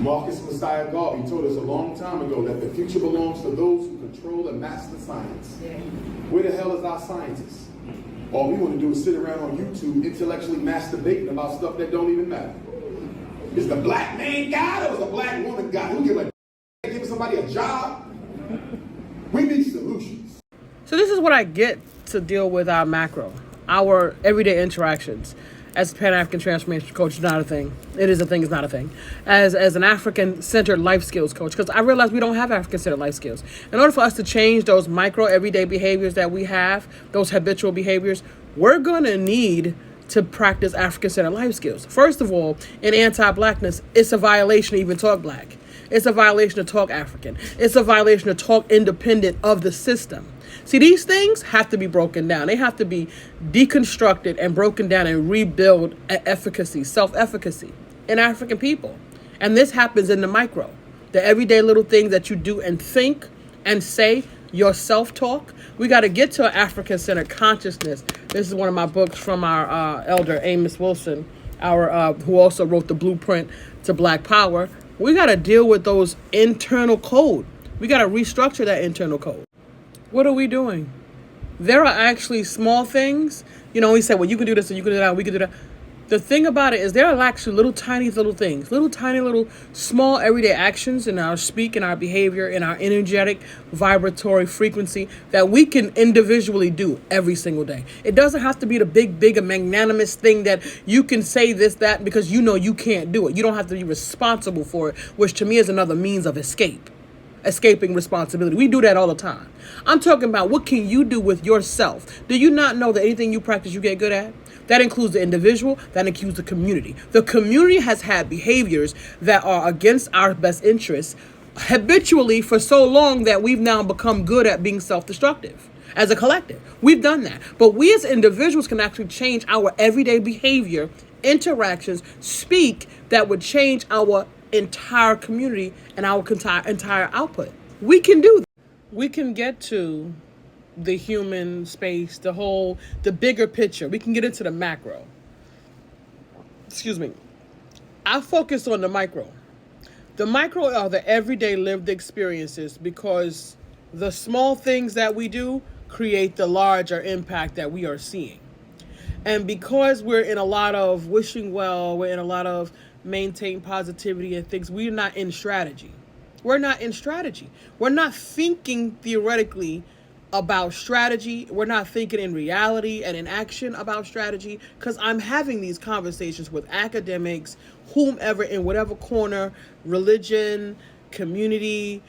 Marcus Messiah Garvey told us a long time ago that the future belongs to those who control and master science. Yeah. Where the hell is our scientists? All we want to do is sit around on YouTube intellectually masturbating about stuff that don't even matter. Is the black man God or is the black woman God? Who give somebody a job? We need solutions. So this is what I get to deal with our macro, our everyday interactions. As a Pan-African transformation coach, it's not a thing. It is a thing, it's not a thing. As an Afrikan Centered Lifeskills coach, because I realize we don't have Afrikan Centered Lifeskills. In order for us to change those micro everyday behaviors that we have, those habitual behaviors, we're going to need to practice Afrikan Centered Life Skills. First of all, in anti-blackness, it's a violation to even talk black. It's a violation to talk African. It's a violation to talk independent of the system. See, these things have to be broken down. They have to be deconstructed and broken down and rebuild efficacy, self-efficacy in African people. And this happens in the micro, the everyday little things that you do and think and say, your self-talk. We got to get to an African-centered consciousness. This is one of my books from our elder, Amos Wilson, who also wrote the blueprint to Black Power. We got to deal with those internal code. We got to restructure that internal code. What are we doing? There are actually small things. You know, we say, well, you can do this and you can do that, we can do that. The thing about it is there are actually little tiny little things, little tiny little small everyday actions in our speak, in our behavior, in our energetic vibratory frequency that we can individually do every single day. It doesn't have to be the big magnanimous thing that you can say this, that, because you know you can't do it. You don't have to be responsible for it, which to me is another means of escaping responsibility. We do that all the time. I'm talking about what can you do with yourself? Do you not know that anything you practice, you get good at? That includes the individual, that includes the community. The community has had behaviors that are against our best interests habitually for so long that we've now become good at being self-destructive. As a collective, we've done that. But we as individuals can actually change our everyday behavior, interactions, speak that would change our entire community and our entire output. We can do that. We can get to the human space, the bigger picture. We can get into the macro. Excuse me. I focus on the micro. The micro are the everyday lived experiences because the small things that we do create the larger impact that we are seeing. And because we're in a lot of wishing well, we're in a lot of maintain positivity and things, we're not in strategy. We're not in strategy. We're not thinking theoretically about strategy. We're not thinking in reality and in action about strategy, because I'm having these conversations with academics, whomever, in whatever corner, religion, community,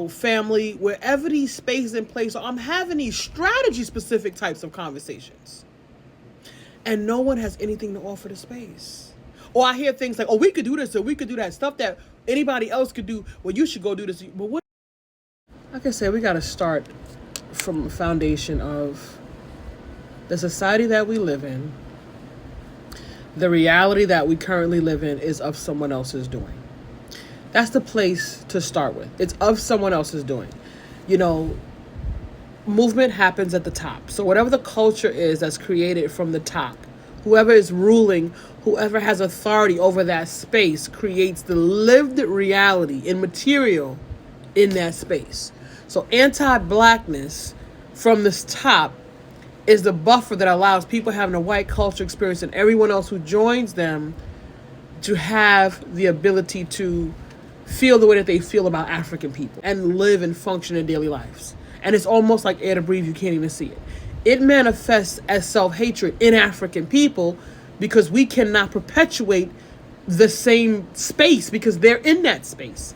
family, wherever these spaces and places are. I'm having these strategy specific types of conversations. And no one has anything to offer the space. Or I hear things like, oh, we could do this or we could do that. Stuff that anybody else could do. Well, you should go do this. But what? Like I said, we got to start from a foundation of the society that we live in. The reality that we currently live in is of someone else's doing. That's the place to start with. It's of someone else's doing. Movement happens at the top. So whatever the culture is that's created from the top, whoever is ruling, whoever has authority over that space creates the lived reality in material in that space. So anti-blackness from this top is the buffer that allows people having a white culture experience and everyone else who joins them to have the ability to feel the way that they feel about African people and live and function in daily lives. And it's almost like air to breathe, you can't even see it. It manifests as self-hatred in African people because we cannot perpetuate the same space because they're in that space.